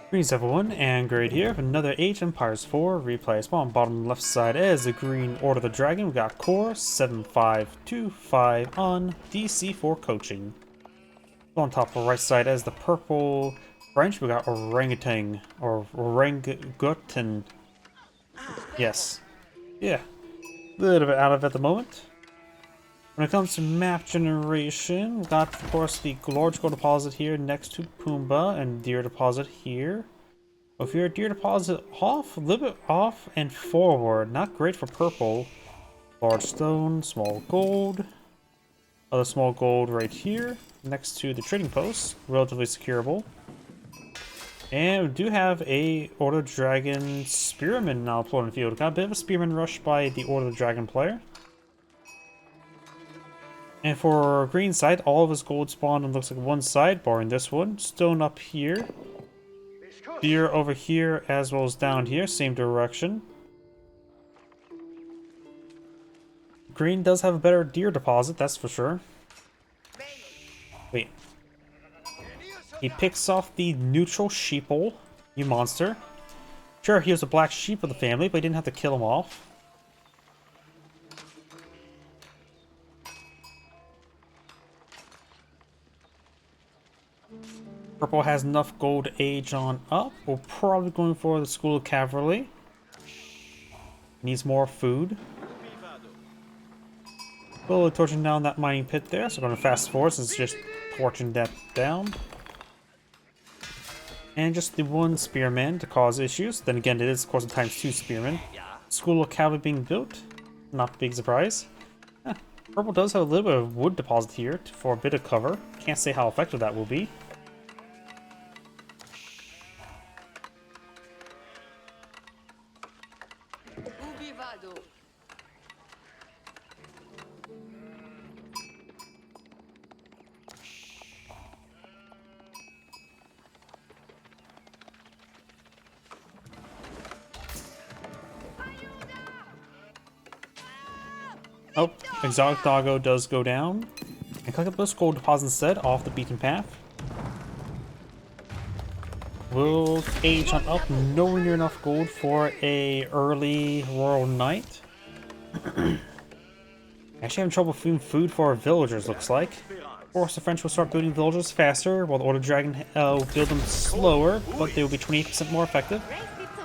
Greetings everyone, and Grade here with another Age Empires 4 replay. Spawn bottom left side is the green Order of the Dragon. We got core 7525 on DC4 coaching. On top of the right side is the purple French. We got Orangutan or Orangutan. Yes. Yeah. A little bit out of it at the moment. When it comes to map generation, we got, of course, the large gold deposit here next to Pumbaa and deer deposit here. If you're a deer deposit off, a little bit off and forward, not great for purple. Large stone, small gold. Other small gold right here next to the trading post, relatively secureable. And we do have a Order Dragon Spearman now deployed in the field. Got a bit of a Spearman rush by the Order Dragon player. And for green side, all of his gold spawned on looks like one side, barring this one. Stone up here. Deer over here as well as down here, same direction. Green does have a better deer deposit, that's for sure. Wait. He picks off the neutral sheeple, you monster. Sure, he was a black sheep of the family, but he didn't have to kill him off. Purple has enough gold age on up. We're probably going for the School of Cavalry. Needs more food. Slowly torching down that mining pit there, so we're going to fast forward since it's just torching that down. And just the one spearman to cause issues. Then again, it is of course a ×2 spearman. School of Cavalry being built. Not a big surprise. Purple does have a little bit of wood deposit here for a bit of cover. Can't say how effective that will be. Oh, exotic doggo does go down. And click up those gold deposits instead off the beaten path. Will age on up, nowhere near enough gold for a early Royal Knight. Actually having trouble finding food for our villagers, looks like. Of course, the French will start building villagers faster, while the Order Dragon will build them slower, but they will be 28% more effective.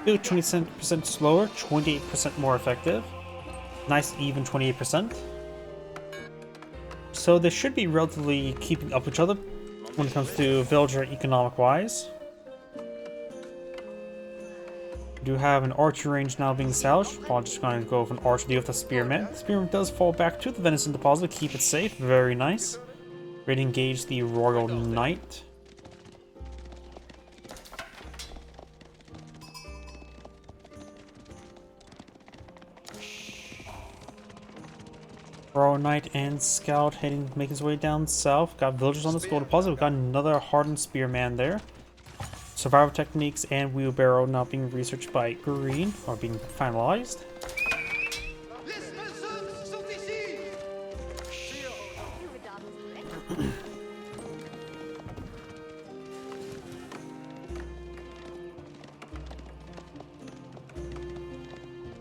Build 20% slower, 28% more effective. Nice even 28%. So they should be relatively keeping up with each other when it comes to villager economic wise. We do have an archer range now being established. I'm just going to go with an archer deal with the spearman. The spearman does fall back to the venison deposit, keep it safe, very nice. Ready to engage the Royal Knight. Royal Knight and Scout making his way down south. Got villagers on this gold deposit. We've got another hardened spearman there. Survival techniques and wheelbarrow now being researched by Green, or being finalized.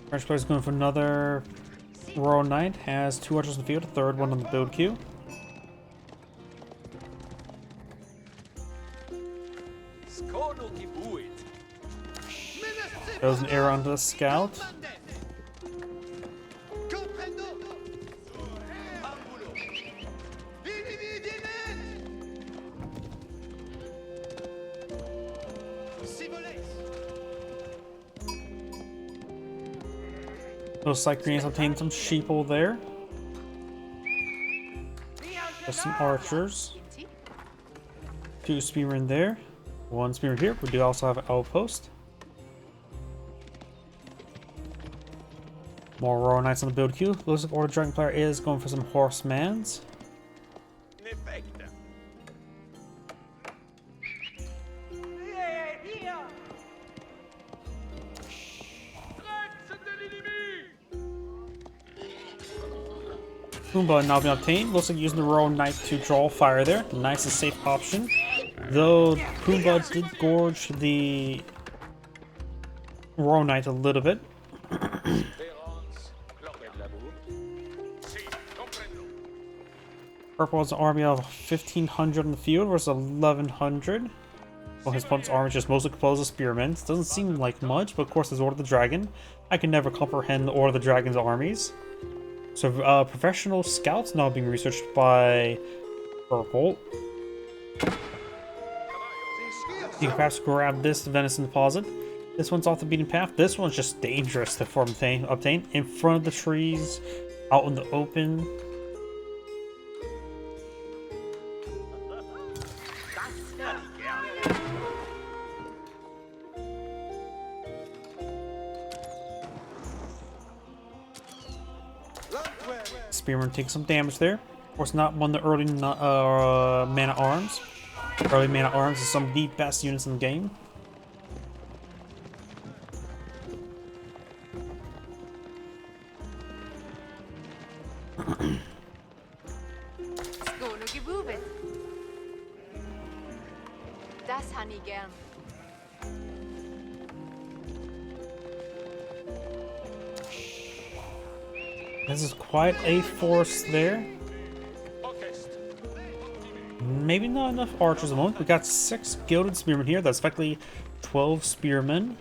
French player's going for another Royal Knight, has 2 archers in the field, a third one on the build queue. Throws an arrow onto the scout. Looks like Green has obtained some sheeple there. There's some archers. 2 spearmen there. 1 spearman here. We do also have an outpost. More Royal Knights on the build queue. Looks like Order Dragon player is going for some horsemans. Pumbaa now being obtained. Looks like using the Royal Knight to draw fire there. Nice and safe option. Though Pumbaa did gorge the Royal Knight a little bit. Purple has an army of 1,500 in the field versus 1,100. Well, his opponent's army is just mostly composed of spearmen. Doesn't seem like much, but of course there's Order of the Dragon. I can never comprehend the Order of the Dragon's armies. So, professional scouts now being researched by Purple. You can perhaps grab this venison deposit. This one's off the beaten path. This one's just dangerous to obtain. In front of the trees, out in the open. Spearman takes some damage there. Of course, not one of the early mana arms. Early mana arms is some of the best units in the game. This is quite a force there. Maybe not enough archers at the moment. We got 6 gilded spearmen here. That's effectively 12 spearmen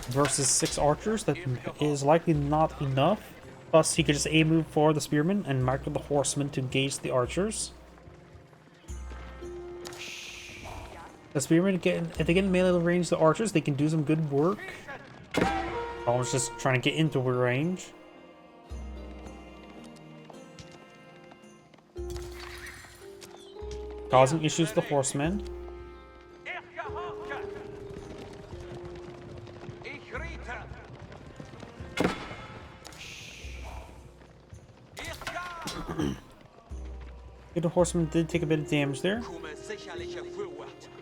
versus 6 archers. That is likely not enough. Plus, he could just aim move for the spearmen and mark with the horsemen to engage the archers. The spearmen, if they get in melee range the archers, they can do some good work. I was just trying to get into range. Causing issues with the horsemen. The horseman did take a bit of damage there.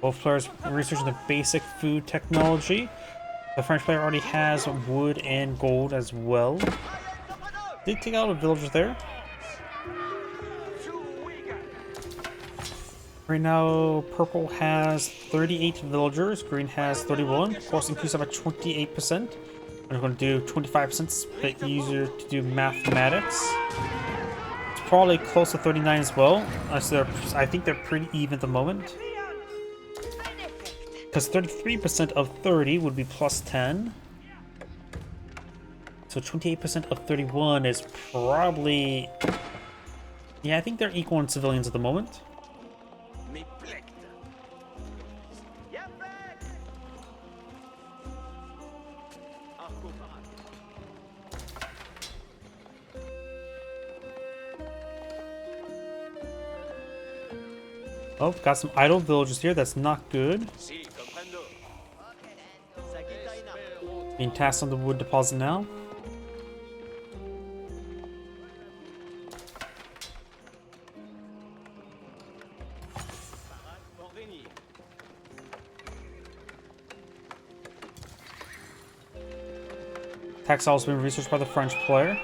Both players researching the basic food technology. The French player already has wood and gold as well. Did take out a villager there. Right now, purple has 38 villagers, green has 31. Of course, increase by 28%. I'm going to do 25%. It's a bit easier to do mathematics. It's probably close to 39 as well. So I think they're pretty even at the moment. Because 33% of 30 would be plus 10. So 28% of 31 is probably... Yeah, I think they're equal in civilians at the moment. Oh, got some idle villagers here. That's not good. Being tasked on the wood deposit now. Taxol's been researched by the French player.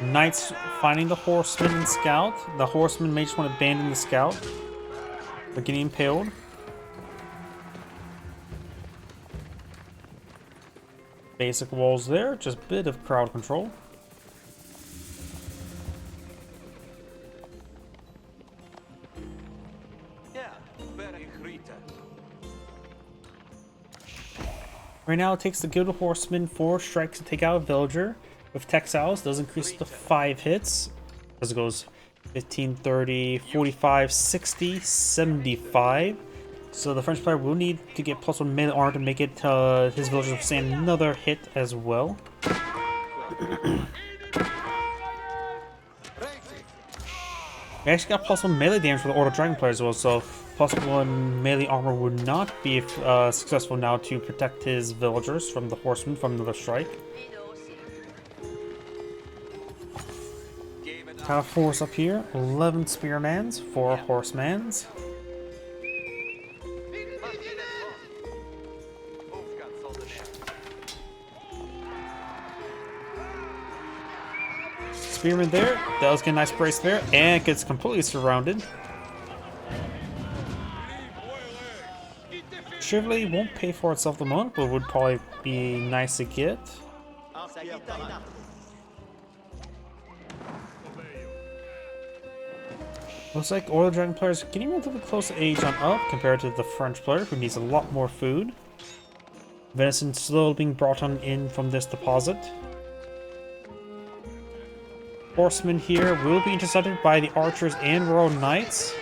Knights finding the horseman and scout. The horseman may just want to abandon the scout. They're getting impaled. Basic walls there, just a bit of crowd control. Right now it takes the Gilded Horseman 4 strikes to take out a villager. With Textiles, does increase to 5 hits. As it goes 15, 30, 45, 60, 75. So the French player will need to get +1 melee armor to make it his villagers withstand another hit as well. We actually got +1 melee damage for the Order Dragon player as well, so +1 melee armor would not be successful now to protect his villagers from the horsemen from another strike. Tower force up here, 11 spearmans, 4 horsemans. Spearman there, does get a nice brace there, and gets completely surrounded. Chivalry won't pay for itself the moment, but would probably be nice to get. Looks like Oil Dragon players are getting relatively close to age on up compared to the French player, who needs a lot more food. Venison slowly being brought on in from this deposit. Horsemen here will be intercepted by the archers and royal knights.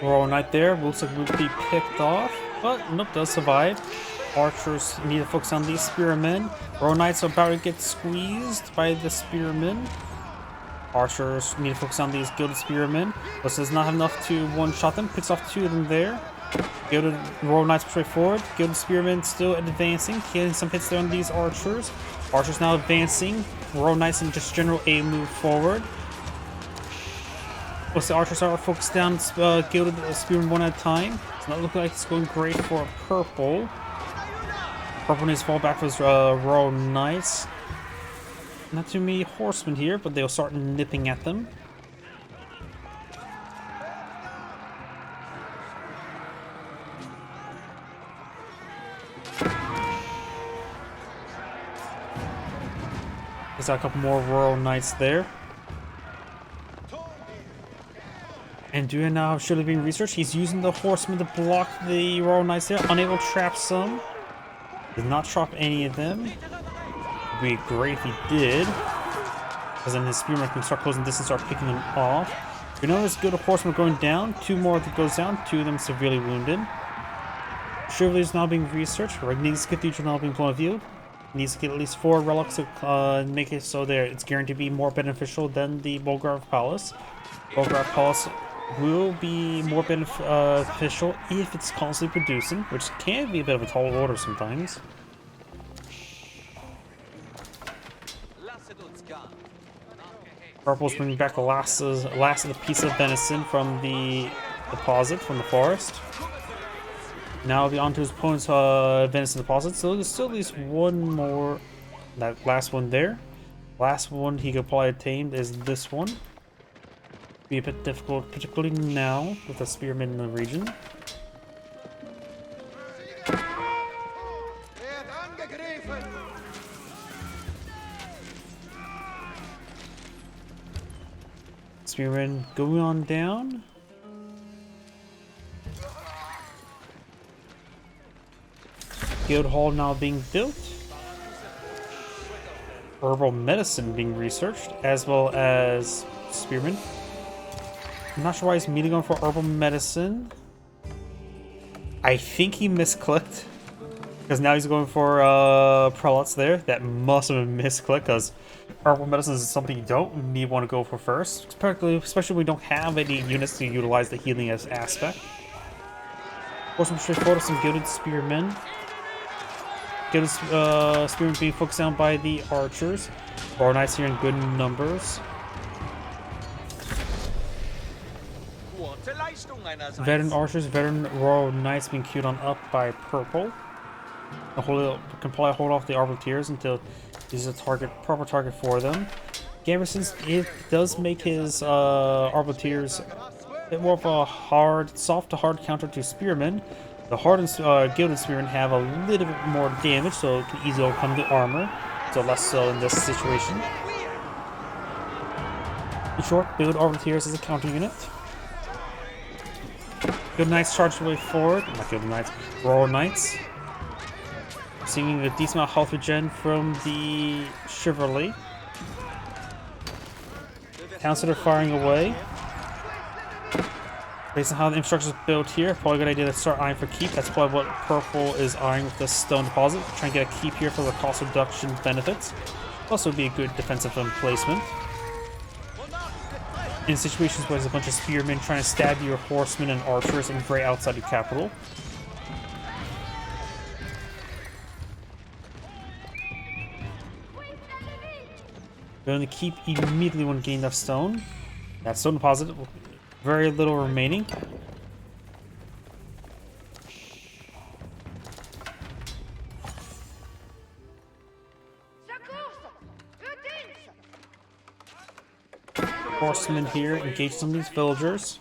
Royal Knight there, looks like we'll be picked off, but nope, does survive. Archers need to focus on these spearmen. Royal Knights are about to get squeezed by the spearmen. Archers need to focus on these gilded spearmen, but does not have enough to one-shot them. Picks off 2 of them there. Gilded Royal Knights straight forward. Gilded spearmen still advancing, getting some hits there on these archers. Archers now advancing. Royal Knights in just general A move forward. Once the archers are focused down, gilded spearmen one at a time. It's not looking like it's going great for purple. Purple needs to fall back for his Royal Knights. Not too many horsemen here, but they'll start nipping at them. There's a couple more Royal Knights there. And doing now should have been researched. He's using the horsemen to block the Royal Knights there. Unable to trap some. Did not trap any of them. Would be great if he did. Because then his spearmen can start closing distance, start picking them off. We know there's good horsemen going down. 2 more that goes down. 2 of them severely wounded. Chivalry is now being researched. Ragnig's Cathedral now being blown on field. Needs to get at least 4 relics to make it so there it's guaranteed to be more beneficial than the Bulgarov Palace. Bulgarov Palace will be more beneficial if it's constantly producing, which can be a bit of a tall order sometimes. Purple's bringing back the last of the piece of venison from the deposit from the forest. Now he'll be on to his opponent's venison deposit, so there's still at least one more. That last one there. Last one he could probably attain is this one. Be a bit difficult, particularly now with the spearmen in the region. Spearmen going on down. Guild Hall now being built. Herbal medicine being researched, as well as spearmen. I'm not sure why he's immediately going for herbal medicine. I think he misclicked. Because now he's going for prelates there. That must have been misclicked, because herbal medicine is something you don't need want to go for first. Especially when we don't have any units to utilize the healing as aspect. Horsemen straightforward, some gilded spearmen. Gilded spearmen being focused on by the archers. Royal Knights here in good numbers. Veteran archers, veteran Royal Knights being queued on up by purple. Can probably hold off the Arbiteers until he's a proper target for them. Gambrisons, it does make his Arbiteers a bit more of a soft to hard counter to Spearmen. The hardened Gilded Spearmen have a little bit more damage, so it can easily overcome the armor. So less so in this situation. In short, build Arbiteers as a counter unit. Good Knights charge the way forward. Not Good Knights, Royal Knights. Seeing a decent amount of health regen from the Chivalry. Towns that are firing away. Based on how the infrastructure is built here, probably a good idea to start eyeing for keep. That's probably what purple is eyeing with this stone deposit. Try and get a keep here for the cost reduction benefits. Also be a good defensive placement. In situations where there's a bunch of spearmen trying to stab your horsemen and archers and right outside your capital. Going to keep immediately when gain enough stone. That stone deposit, very little remaining. Horsemen here engage some of these villagers.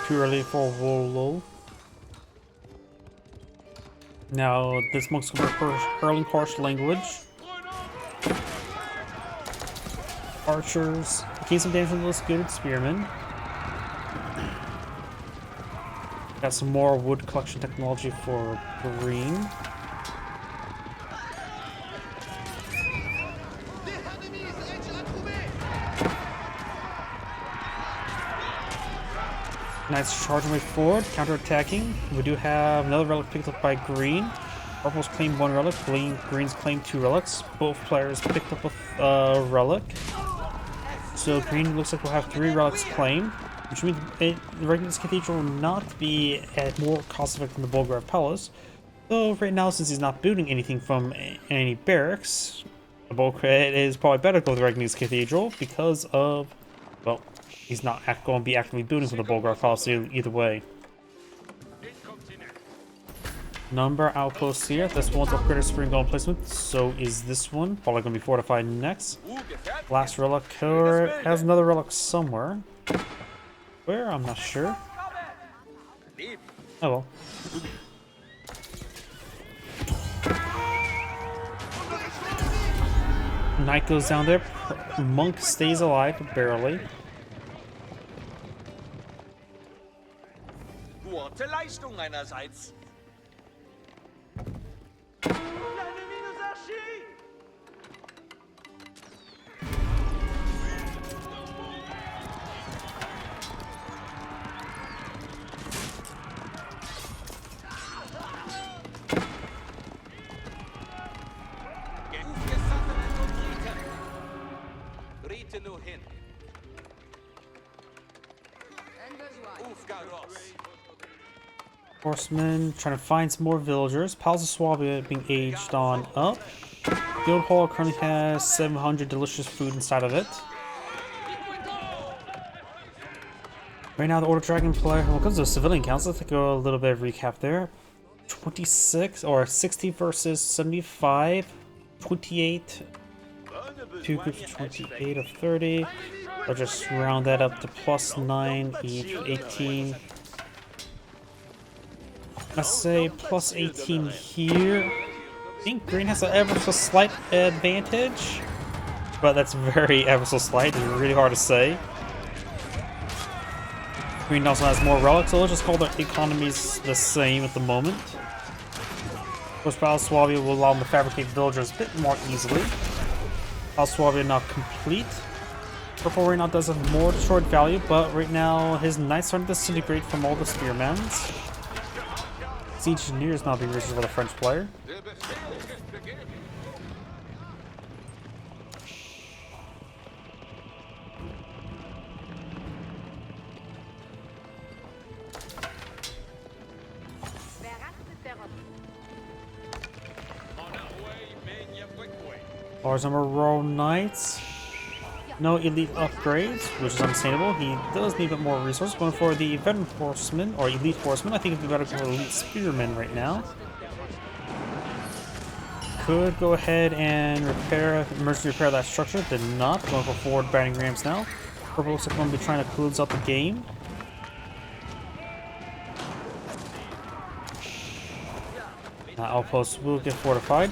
Too early for Wolo. Now, this monk's going for hurling harsh language. Archers. Gain some damage from those good spearmen. Got some more wood collection technology for green. Knights charging way forward, counter-attacking. We do have another relic picked up by green. Purple's claimed 1 relic, green's claimed 2 relics. Both players picked up a relic. So green looks like we'll have 3 relics claimed, which means the Regnant's Cathedral will not be at more cost-effective than the Bulgar Palace. Though right now, since he's not building anything from any barracks, the Bulgar is probably better to go with the Regnant's Cathedral because of, well, he's not going to be actively building for the Bulgar Palace either way. Number outposts here. This one's upgraded spring golem placement. So is this one. Probably going to be fortified next. Last relic has another relic somewhere. Where? I'm not sure. Oh well. Knight goes down there. Monk stays alive, barely. Gute Leistung einerseits. Horsemen trying to find some more villagers. Palace of Swabia being aged on up. Guild Hall currently has 700 delicious food inside of it. Right now, the Order Dragon player, when it comes to civilian counts, let's take a little bit of recap there. 26 or 60 versus 75, 28, 2 groups of 28 of 30. I'll just round that up to plus 9 each, 18. I say plus 18 here. I think green has an ever so slight advantage, but that's very ever so slight. It's really hard to say. Green also has more relics, so let's just call their economies the same at the moment. Of course, Palace Swabia will allow them to fabricate villagers a bit more easily. Palace Swabia not complete. Purple right now does have more destroyed value, but right now his knights starting to disintegrate from all the spearmans. Siege Engineers now being reached for the French player. Large number of Royal Knights. No elite upgrades, which is understandable. He does need a bit more resources. Going for the veteran horseman, or elite horseman. I think it'd be better for elite spearman right now. Could go ahead and emergency repair that structure. Did not. Going for forward batting rams now. Purple looks like going to be trying to close out the game. Outposts will get fortified.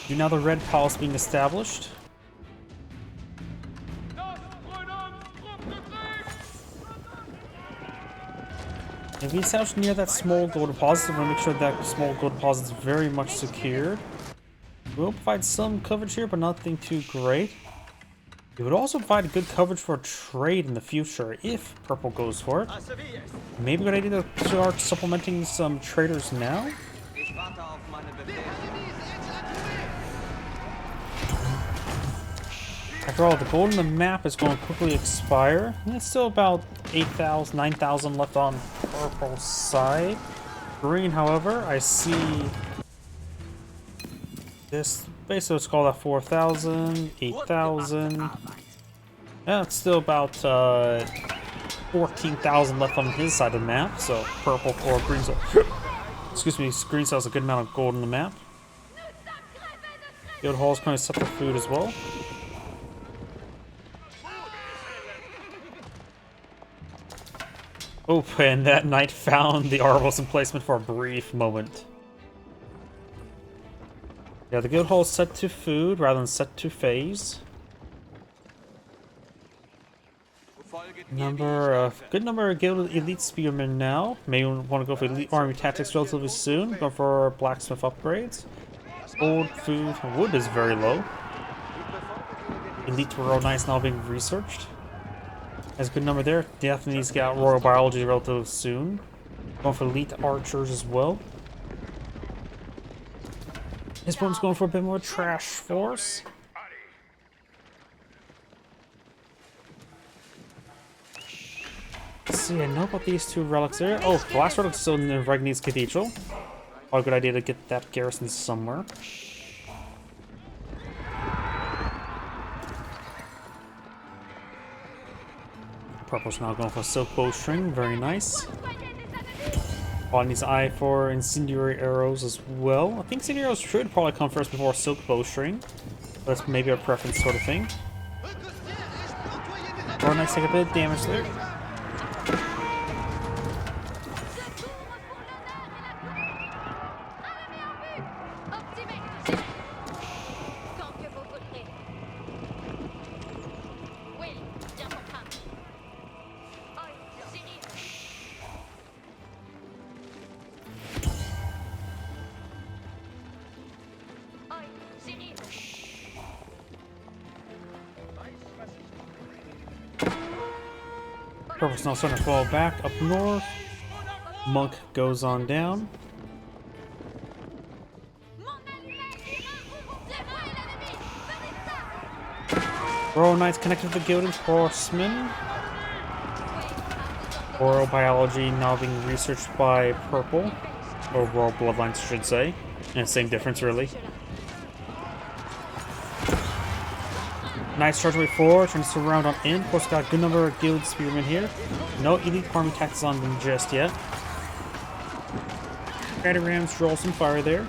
Now the red palace being established. If we establish near that small gold deposit, I'm going to make sure that small gold deposit is very much secured. We'll provide some coverage here, but nothing too great. It would also provide good coverage for trade in the future if purple goes for it. Maybe a good idea to start supplementing some traders now. After all, the gold in the map is going to quickly expire. There's still about 8,000, 9,000 left on purple side. Green, however, I see this. Basically, let's call that 4,000, 8,000. Yeah, it's still about 14,000 left on his side of the map. So purple or green cell. Excuse me, green cell has a good amount of gold in the map. Guild Hall is going to set for food as well. Oh, and that knight found the Arbal's emplacement for a brief moment. Yeah, the guild hall is set to food rather than set to phase. Good number of guild elite spearmen now. May want to go for elite army tactics relatively soon. Go for blacksmith upgrades. Old food, wood is very low. Elite royal knights now being researched. Has a good number there. Definitely needs to get out royal biology relatively soon. Going for elite archers as well. His opponent's going for a bit more trash force. Let's see, I know about these two relics there. Oh, Blast Relic's still in the Regni's Cathedral. Probably a good idea to get that garrison somewhere. Purple's now going for Silk Bowstring, very nice. Probably needs an eye for Incendiary Arrows as well. I think Incendiary Arrows should probably come first before Silk Bowstring. That's maybe a preference sort of thing. Royal Knights take a bit of damage there. Purple's now starting to fall back up north. Monk goes on down. Royal Knights connected to the Gilded Horsemen. Royal Biology now being researched by Purple. Or Royal Bloodlines, I should say. And same difference, really. Nice charge way forward, trying to surround on in. Of course, got a good number of guild spearmen here. No elite army tactics on them just yet. Batty Rams draw some fire there.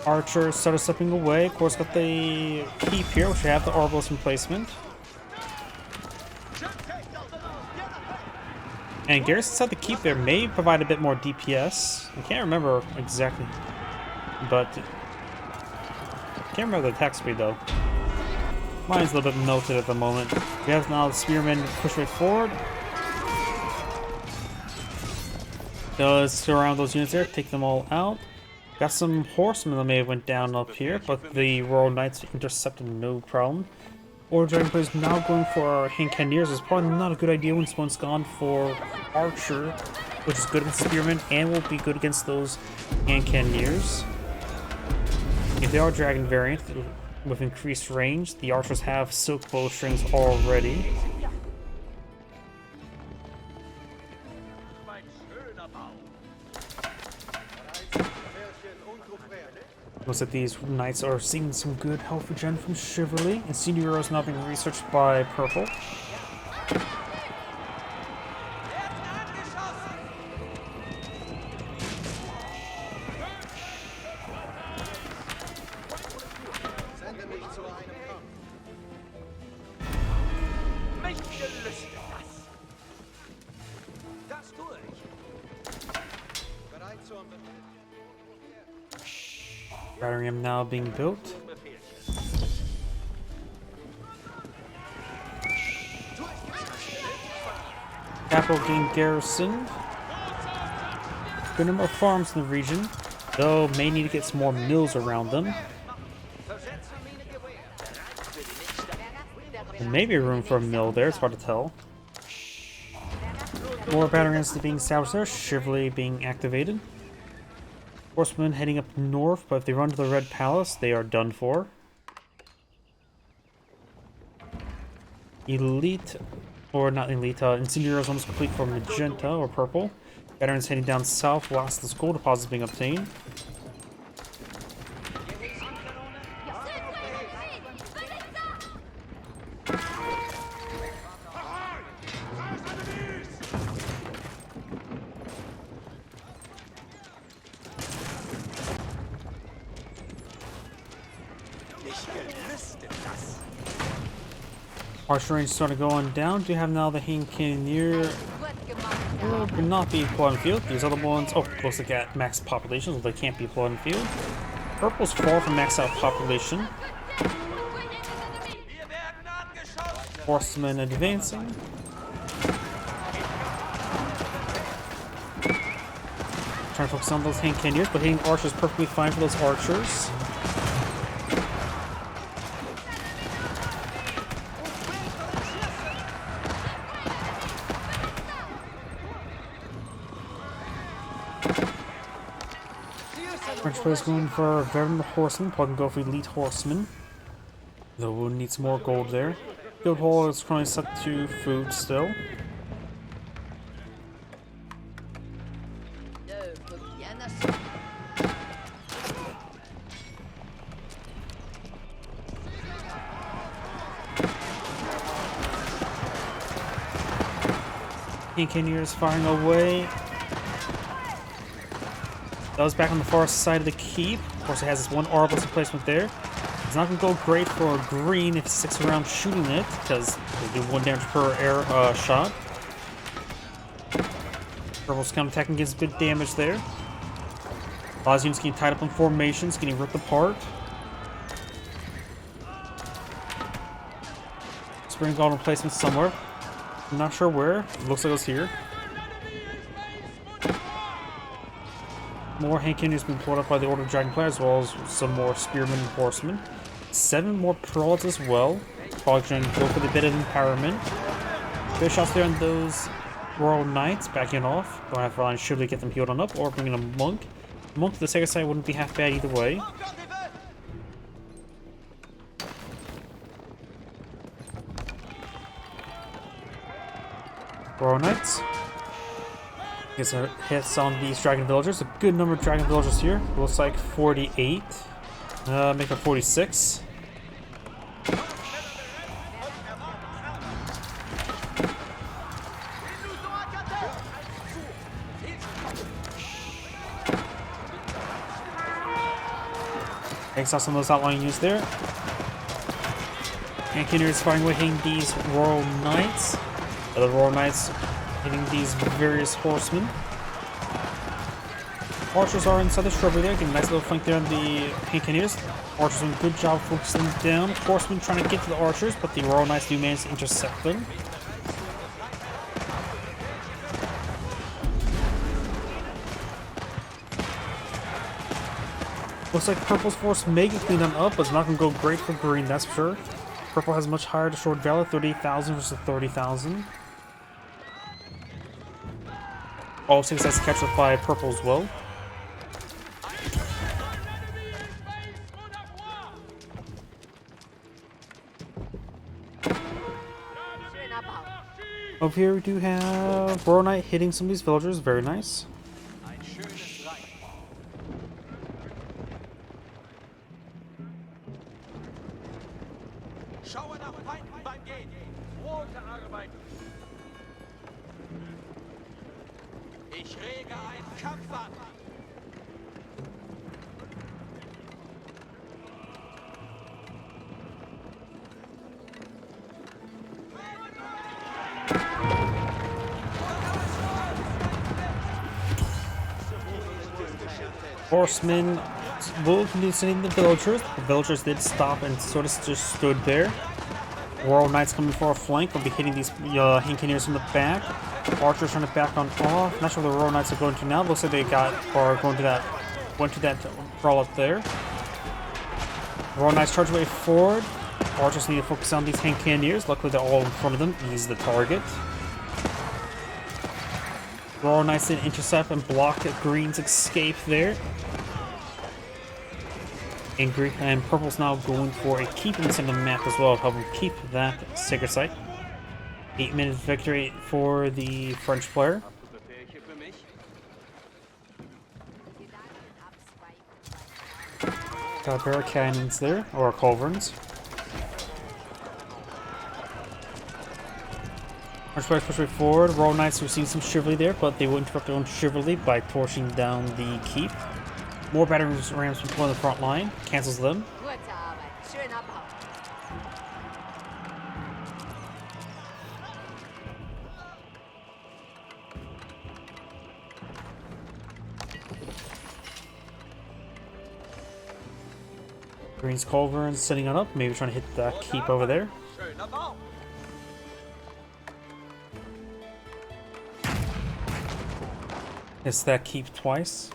Archer started stepping away. Of course, got the keep here, which we have the Orbital's emplacement. And Garrison said the keep there may provide a bit more DPS. I can't remember exactly, but can't remember the attack speed though. Mine's a little bit melted at the moment. We have now the Spearmen push right forward. Does surround those units there, take them all out. Got some horsemen that may have went down up here, but the Royal Knights intercepted no problem. Or Dragon Players now going for hand cannoneers is probably not a good idea when someone's gone for Archer, which is good against Spearmen and will be good against those hand cannoneers. If they are dragon variant with increased range, the archers have silk bowstrings already. Looks like these knights are seeing some good health regen from Chivalry, and Senior is now being researched by Purple. Battery am now being built. Capital gain garrison. Good number of farms in the region, though may need to get some more mills around them. There may be room for a mill there, it's hard to tell. More batteries being established there, Chivalry being activated. Horsemen heading up north, but if they run to the Red Palace, they are done for. Elite, or not elite, Incendiary is almost complete for magenta or purple. Veterans heading down south, last of the school deposits being obtained. Archer range starting to go on down. Do you have now the Hang Cannoneer? Will not be plot in field. These other ones, oh, looks like at max population, so they can't be plot in field. Purple's far from max out population. Horsemen advancing. Trying to focus on those Hang Cannoneers, but hitting archers perfectly fine for those archers. French players going for Veteran Horseman, probably can go for Elite Horseman. Though we'll need some more gold there. Guild Hall is currently set to food still. King Cannoneer is firing away. That was back on the far side of the keep. Of course, it has this one Arbalest placement there. It's not going to go great for green if it sticks around shooting it, because they do 1 damage per air shot. Purple's counterattacking gets good damage there. A lot of units getting tied up in formations, getting ripped apart. Spring Golden placement somewhere. I'm not sure where. It looks like it was here. More Hang Cannoneers being pulled up by the Order of Dragonfly, as well as some more Spearmen and Horsemen. 7 more Prelates as well. Probably going to go for the bit of empowerment. Good shots there on those Royal Knights, backing off. Going to have to rely on Chivalry to get them healed on up, or bringing a Monk. A Monk to the second side wouldn't be half bad either way. Royal Knights. Get some hits on these dragon villagers. A good number of dragon villagers here. Looks like 48. Make it 46. Takes out some of those outlying units there. And Cannoneer is firing away hitting these Royal Knights. The Royal Knights hitting these various horsemen. Archers are inside the shrubbery there, getting a nice little flank there on the Hang Cannoneers. Archers doing a good job focusing them down. Horsemen trying to get to the archers, but the Royal Knights do manage to intercept them. Looks like Purple's force may get cleaned on up, but it's not going to go great for green, that's for sure. Purple has much higher destroyed value, 38,000 versus 30,000. All 6 has to catch up by Purple as well. Over here we do have Royal Knight hitting some of these villagers. Very nice. Ein schönes Reich. Schaue nach Feinden beim Gehen. Rote Arbeit. Ich rege einen Kampf an. Horsemen will continue sending the villagers. The villagers did stop and sort of just stood there. Royal Knights coming for a flank. Will be hitting these Hankineers from the back. Archers trying to back on off. Not sure where the Royal Knights are going to now. Looks like they went to that brawl up there. Royal Knights charge way forward. Archers need to focus on these Hankineers. Luckily they're all in front of them. Ease the target. Royal Knights did intercept and block Green's escape there. And green and purple's now going for a keep in the center of the map as well, help them keep that sacred site. 8-minute victory for the French player. Got a pair of cannons there, or culverins. French players push way forward. Royal Knights are seeing some chivalry there, but they will interrupt their own chivalry by torching down the keep. More battering rams from on the front line. Cancels them. Green's culverins setting it up. Maybe trying to hit that keep over there. Schöner Bau. Hits that keep twice.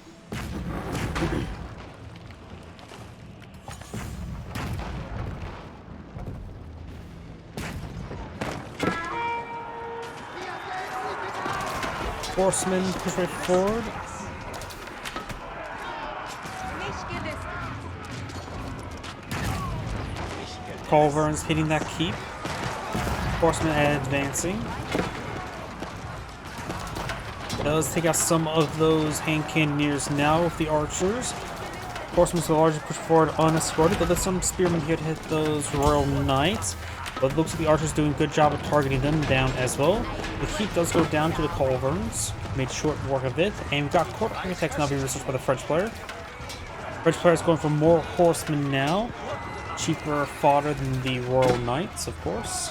Horsemen push right forward. Culverins hitting that keep. Horsemen advancing. Does take out some of those hand cannoneers now with the archers. Horsemen's the largest push forward unescorted, but there's some spearmen here to hit those Royal Knights. But it looks like the archers doing a good job of targeting them down as well. The keep does go down to the culverins. Made short work of it. And we've got court architects now being researched by the French player. French player is going for more horsemen now. Cheaper fodder than the Royal Knights, of course.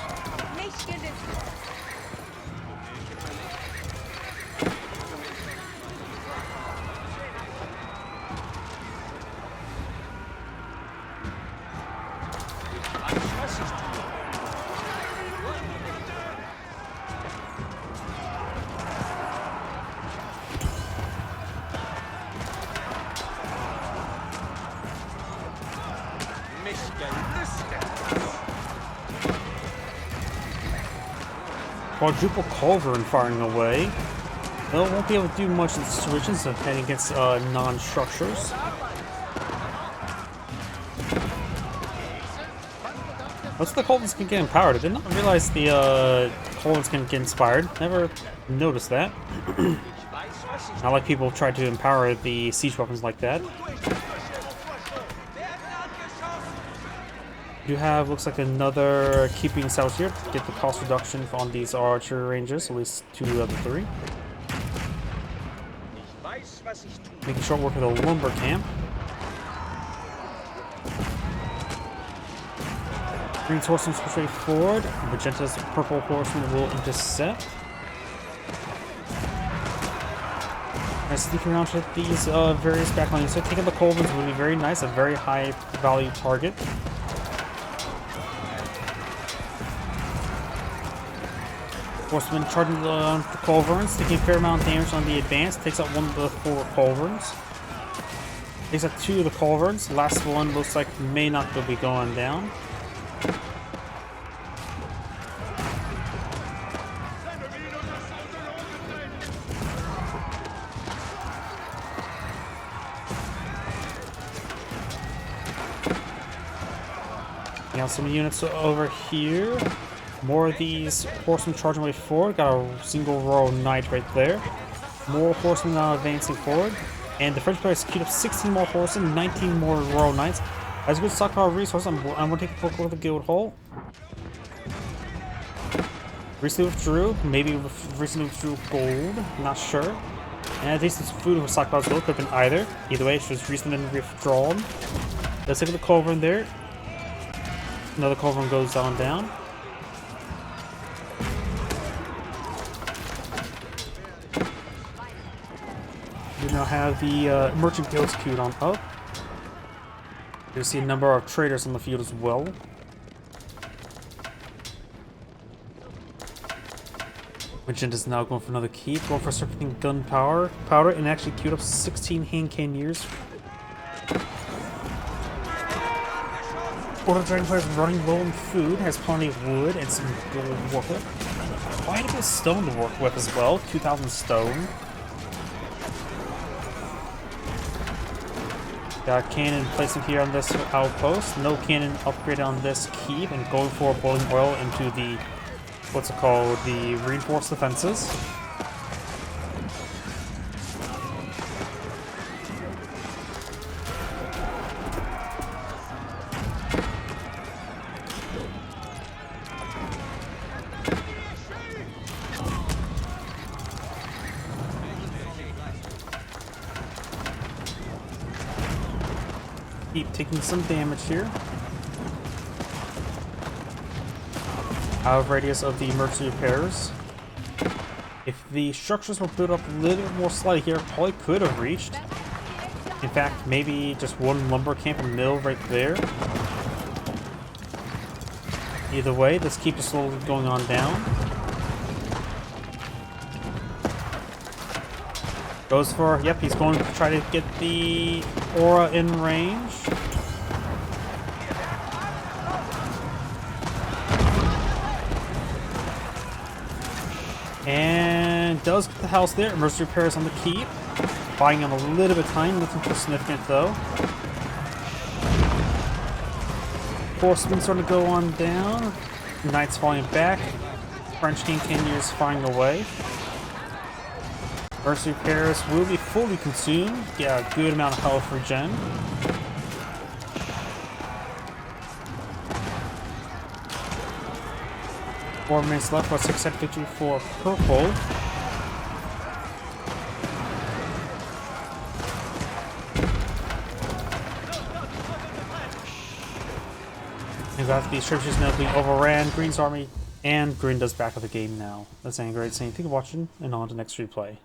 Quadruple culverin firing away. Well, won't be able to do much in this situation since heading against non-structures. Most of the culverins can get empowered. I did not realize the culverins can get inspired. Never noticed that. Not like people try to empower the siege weapons like that. You have, looks like, another keeping cells here to get the cost reduction on these archer ranges, at least 2 out of 3. Making short work of the lumber camp. Green's horsemen push straight forward. Magenta's purple horseman will intercept. Sneaking around to these various backlines. So taking the culverins would be very nice, a very high value target. Horseman charging the culverins, taking a fair amount of damage on the advance, takes out 1 of the 4 culverins. Takes out 2 of the culverins, last one looks like may not be going down. Got some units over here. More of these horsemen charging way forward. Got a single royal knight right there. More horsemen now advancing forward. And the French players queued up 16 more horsemen, 19 more royal knights. As a good stockpile resource, I'm going to take a look at the guild hall. Recently withdrew, maybe recently withdrew gold, not sure. And at least it's food or stockpiles gold, could have been either. Either way, it's just recently been withdrawn. Let's take a look over in there. Another culverin goes down. We now have the merchant guilds queued on up. You see a number of traders on the field as well. Merchant is now going for another keep, going for serpentine gunpowder, and actually queued up 16 hand cannoneers. Order Dragon players running low on food, has plenty of wood and some gold to work with. Quite a bit of stone to work with as well, 2,000 stone. Got cannon placing here on this outpost. No cannon upgrade on this keep, and going for boiling oil into the, what's it called, the reinforced defenses. Keep taking some damage here. Out of radius of the emergency repairs. If the structures were built up a little bit more slightly here, probably could have reached. In fact, maybe just one lumber camp and mill right there. Either way, this keep is slowly going on down. Goes for, yep, he's going to try to get the aura in range. And does get the house there. Emergency repairs on the keep. Buying him a little bit of time, nothing too significant though. Horsemen starting to go on down. Knights falling back. French King Cannoneers firing away. Emergency repairs will be fully consumed. Get a good amount of health regen. Four minutes left for a 6-set victory for purple. And got the skirmishes now being overran. Green's army and Green does back of the game now. That's Angry saying thank you for watching, and on to the next replay.